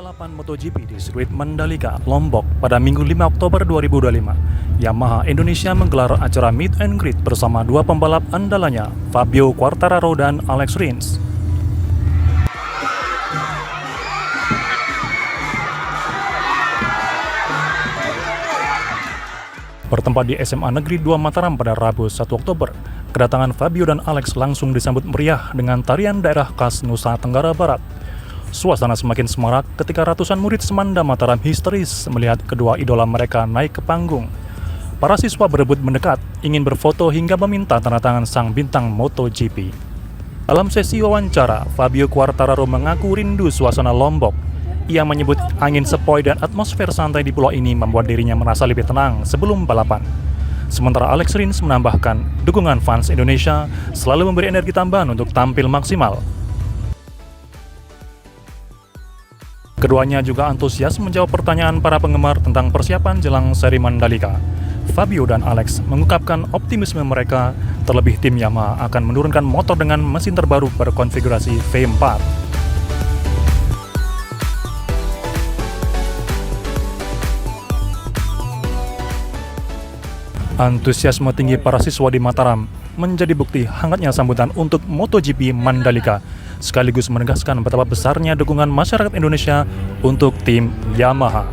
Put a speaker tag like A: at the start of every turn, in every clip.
A: balapan MotoGP di sirkuit Mandalika, Lombok pada Minggu 5 Oktober 2025, Yamaha Indonesia menggelar acara meet and greet bersama dua pembalap andalannya, Fabio Quartararo dan Alex Rins. Bertempat di SMA Negeri 2 Mataram pada Rabu 1 Oktober, kedatangan Fabio dan Alex langsung disambut meriah dengan tarian daerah khas Nusa Tenggara Barat. Suasana semakin semarak ketika ratusan murid Semanda Mataram histeris melihat kedua idola mereka naik ke panggung. Para siswa berebut mendekat, ingin berfoto hingga meminta tanda tangan sang bintang MotoGP. Dalam sesi wawancara, Fabio Quartararo mengaku rindu suasana Lombok. Ia menyebut angin sepoi dan atmosfer santai di pulau ini membuat dirinya merasa lebih tenang sebelum balapan. Sementara Alex Rins menambahkan, dukungan fans Indonesia selalu memberi energi tambahan untuk tampil maksimal. Keduanya juga antusias menjawab pertanyaan para penggemar tentang persiapan jelang seri Mandalika. Fabio dan Alex mengungkapkan optimisme mereka, terlebih tim Yamaha akan menurunkan motor dengan mesin terbaru berkonfigurasi V4. Antusiasme tinggi para siswa di Mataram menjadi bukti hangatnya sambutan untuk MotoGP Mandalika, sekaligus menegaskan betapa besarnya dukungan masyarakat Indonesia untuk tim Yamaha.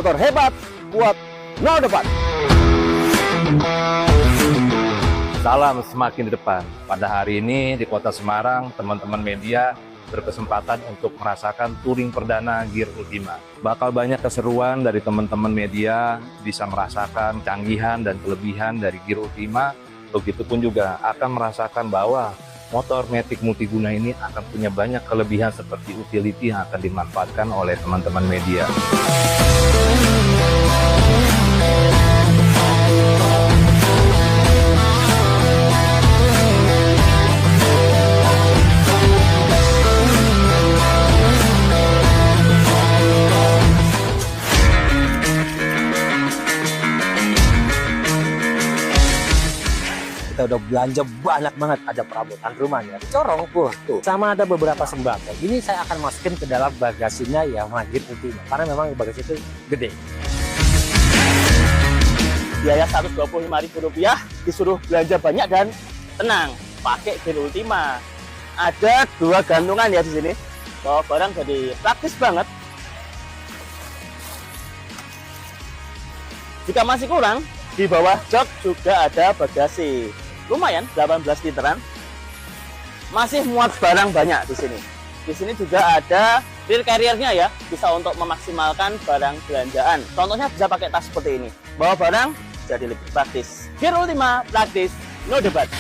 B: motor hebat, kuat, no debat.
C: Salam semakin di depan. Pada hari ini di Kota Semarang, teman-teman media berkesempatan untuk merasakan touring perdana Gear Ultima. Bakal banyak keseruan dari teman-teman media, bisa merasakan canggihan dan kelebihan dari Gear Ultima. Begitupun juga akan merasakan bahwa motor Matic multiguna ini akan punya banyak kelebihan seperti utility yang akan dimanfaatkan oleh teman-teman media.
B: Kita udah belanja banyak banget, ada perabotan rumahnya, corong tuh, sama ada beberapa sembako. Ini saya akan masukin ke dalam bagasinya Yamaha Gear Ultima karena memang bagasi itu gede.
D: Biaya Rp125.000 disuruh belanja banyak dan tenang, pakai Gear Ultima. Ada 2 gantungan ya di sini. Bawa barang jadi praktis banget. Jika masih kurang, di bawah jok juga ada bagasi. Lumayan, 18 literan. Masih muat barang banyak di sini. Di sini juga ada rear carrier-nya ya, bisa untuk memaksimalkan barang belanjaan. Contohnya bisa pakai tas seperti ini. Bawa barang jadi lebih praktis. Gear Ultima, praktis, no debat.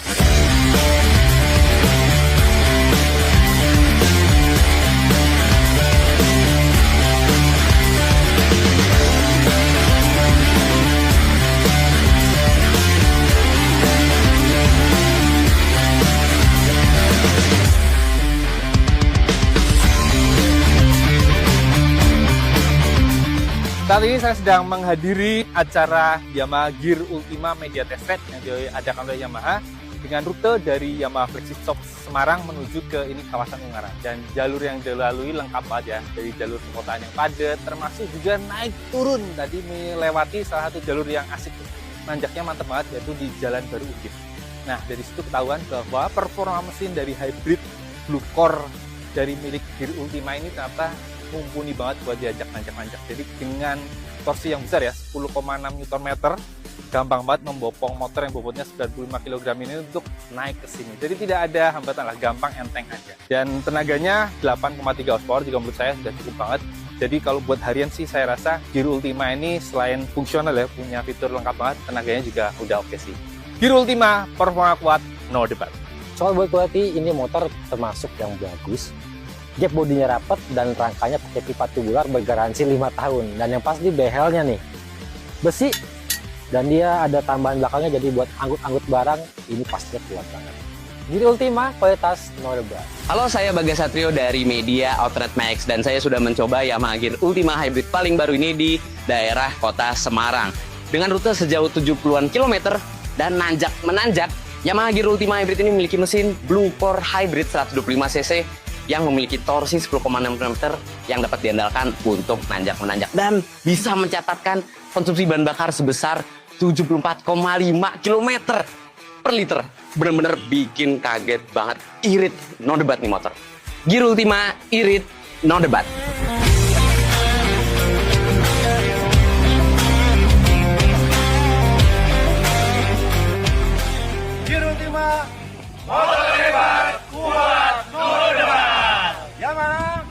E: Saat ini saya sedang menghadiri acara Yamaha Gear Ultima Media Test Track yang diadakan oleh Yamaha dengan rute dari Yamaha Flagship Shop Semarang menuju ke ini kawasan Ungaran. Dan jalur yang dilalui lengkap banget ya, dari jalur perkotaan yang padat, termasuk juga naik turun. Tadi melewati salah satu jalur yang asik, nanjaknya mantep banget, yaitu di Jalan Baru Ugip. Nah, dari situ ketahuan bahwa performa mesin dari hybrid Blue Core dari milik Gear Ultima ini ternyata mumpuni banget buat diajak nanjak-nanjak. Jadi dengan torsi yang besar ya, 10,6 Nm, gampang banget membopong motor yang bobotnya 95 kg ini untuk naik ke sini. Jadi tidak ada hambatan lah, gampang enteng aja. Dan tenaganya 8,3 horsepower juga menurut saya sudah cukup banget. Jadi kalau buat harian sih saya rasa Gear Ultima ini selain fungsional ya, punya fitur lengkap banget, tenaganya juga udah oke sih. Gear Ultima, performa kuat, no debat.
B: Soal buat quality, ini motor termasuk yang bagus. Gap bodinya rapat dan rangkanya pakai pipa tubular bergaransi 5 tahun. Dan yang pasti behelnya nih besi dan dia ada tambahan belakangnya, jadi buat angkut-angkut barang ini pastinya kuat banget. Gear Ultima, kualitas no debat.
F: Halo, saya Bagas Satrio dari Media Outlet Max dan saya sudah mencoba Yamaha Gear Ultima Hybrid paling baru ini di daerah Kota Semarang. Dengan rute sejauh 70-an kilometer dan nanjak-menanjak, Yamaha Gear Ultima Hybrid ini memiliki mesin Blue Core Hybrid 125 cc yang memiliki torsi 10,6 Nm yang dapat diandalkan untuk nanjak-menanjak dan bisa mencatatkan konsumsi bahan bakar sebesar 74,5 km per liter. Bener-bener bikin kaget banget. Irit, no debat nih motor. Gear Ultima, irit, no debat.
E: Gear Ultima, motor hebat, kuat, no debat. Yamaha,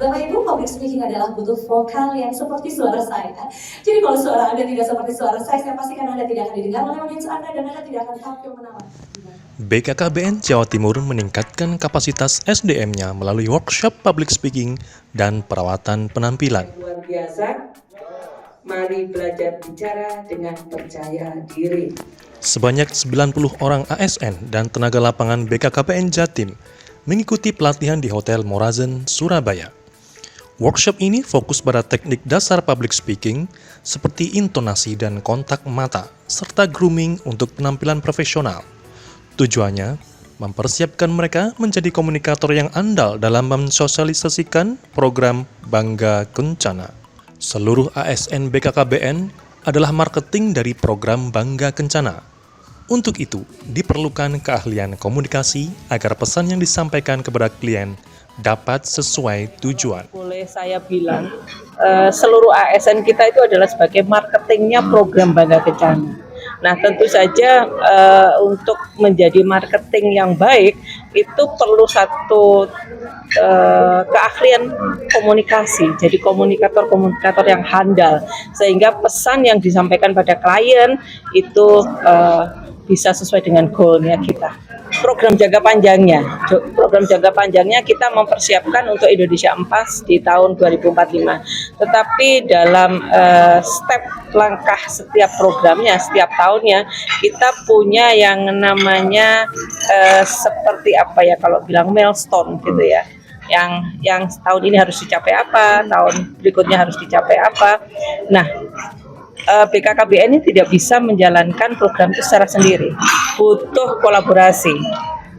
G: Bapak Ibu, public speaking adalah butuh vokal yang seperti suara saya. Jadi kalau suara Anda tidak seperti suara saya pastikan Anda tidak akan didengar oleh audiens Anda dan Anda tidak akan tampil menawan.
A: BKKBN Jawa Timur meningkatkan kapasitas SDM-nya melalui workshop public speaking dan perawatan penampilan.
H: Luar biasa, mari belajar bicara dengan percaya diri.
A: Sebanyak 90 orang ASN dan tenaga lapangan BKKBN Jatim mengikuti pelatihan di Hotel Morazen, Surabaya. Workshop ini fokus pada teknik dasar public speaking seperti intonasi dan kontak mata, serta grooming untuk penampilan profesional. Tujuannya, mempersiapkan mereka menjadi komunikator yang andal dalam mensosialisasikan program Bangga Kencana. Seluruh ASN BKKBN adalah marketing dari program Bangga Kencana. Untuk itu, diperlukan keahlian komunikasi agar pesan yang disampaikan kepada klien dapat sesuai tujuan.
H: Boleh saya bilang, seluruh ASN kita itu adalah sebagai marketingnya program Bangga Kencana. Nah, tentu saja untuk menjadi marketing yang baik itu perlu satu keahlian komunikasi. Jadi komunikator yang handal sehingga pesan yang disampaikan pada klien itu bisa sesuai dengan goalnya kita. Program jangka panjangnya kita mempersiapkan untuk Indonesia Emas di tahun 2045. Tetapi dalam step langkah setiap programnya, setiap tahunnya kita punya yang namanya seperti apa ya kalau bilang milestone gitu ya. Yang tahun ini harus dicapai apa, tahun berikutnya harus dicapai apa. Nah, BKKBN ini tidak bisa menjalankan program itu secara sendiri, butuh kolaborasi.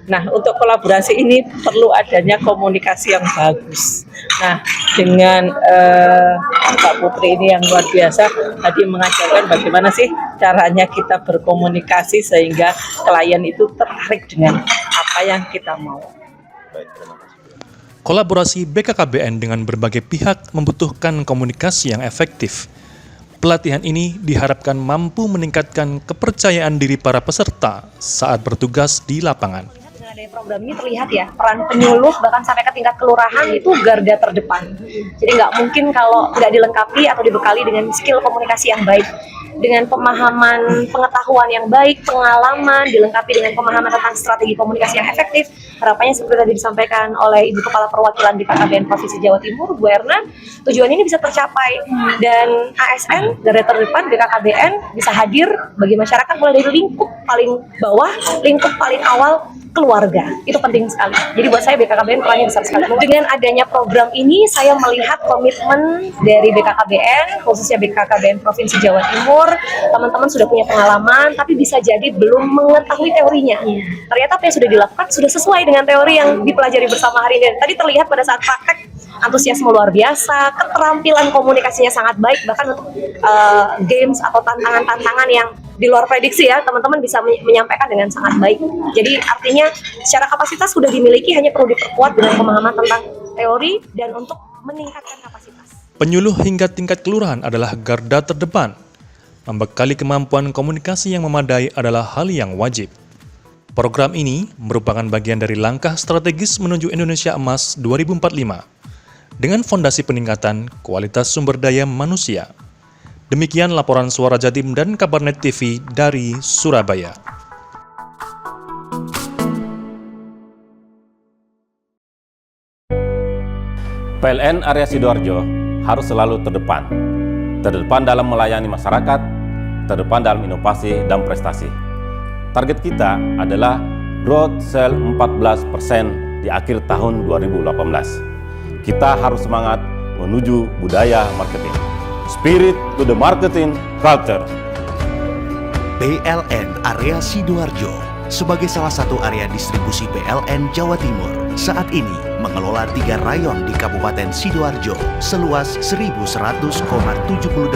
H: Nah, untuk kolaborasi ini perlu adanya komunikasi yang bagus. Nah, dengan Mbak Putri ini yang luar biasa, tadi mengajarkan bagaimana sih caranya kita berkomunikasi sehingga klien itu tertarik dengan apa yang kita mau.
A: Kolaborasi BKKBN dengan berbagai pihak membutuhkan komunikasi yang efektif. Pelatihan ini diharapkan mampu meningkatkan kepercayaan diri para peserta saat bertugas di lapangan.
G: Dengan adanya program ini terlihat ya, peran penyuluh bahkan sampai ke tingkat kelurahan itu garda terdepan. Jadi nggak mungkin kalau nggak dilengkapi atau dibekali dengan skill komunikasi yang baik. Dengan pemahaman pengetahuan yang baik, pengalaman, dilengkapi dengan pemahaman tentang strategi komunikasi yang efektif. Harapannya seperti tadi disampaikan oleh Ibu Kepala Perwakilan BKKBN Provinsi Jawa Timur, Bu Erna, tujuan ini bisa tercapai. Dan ASN, garda terdepan BKKBN bisa hadir bagi masyarakat mulai dari lingkup paling bawah, lingkup paling awal, keluarga. Itu penting sekali. Jadi buat saya BKKBN perannya besar sekali. Dengan adanya program ini, saya melihat komitmen dari BKKBN, khususnya BKKBN Provinsi Jawa Timur. Teman-teman sudah punya pengalaman, tapi bisa jadi belum mengetahui teorinya. Ternyata apa yang sudah dilakukan sudah sesuai dengan teori yang dipelajari bersama hari ini. Tadi terlihat pada saat praktek, antusiasme luar biasa, keterampilan komunikasinya sangat baik, bahkan untuk games atau tantangan-tantangan yang di luar prediksi ya, teman-teman bisa menyampaikan dengan sangat baik. Jadi artinya secara kapasitas sudah dimiliki, hanya perlu diperkuat dengan pemahaman tentang teori dan untuk meningkatkan kapasitas.
A: Penyuluh hingga tingkat kelurahan adalah garda terdepan. Membekali kemampuan komunikasi yang memadai adalah hal yang wajib. Program ini merupakan bagian dari langkah strategis menuju Indonesia Emas 2045 dengan fondasi peningkatan kualitas sumber daya manusia. Demikian laporan Suara Jatim dan Kabarnet TV dari Surabaya.
I: PLN Area Sidoarjo harus selalu terdepan dalam melayani masyarakat, terdepan dalam inovasi dan prestasi. Target kita adalah growth sale 14% di akhir tahun 2018. Kita harus semangat menuju budaya marketing. Spirit to the marketing culture.
J: PLN Area Sidoarjo sebagai salah satu area distribusi PLN Jawa Timur saat ini mengelola 3 rayon di Kabupaten Sidoarjo seluas 1.100,78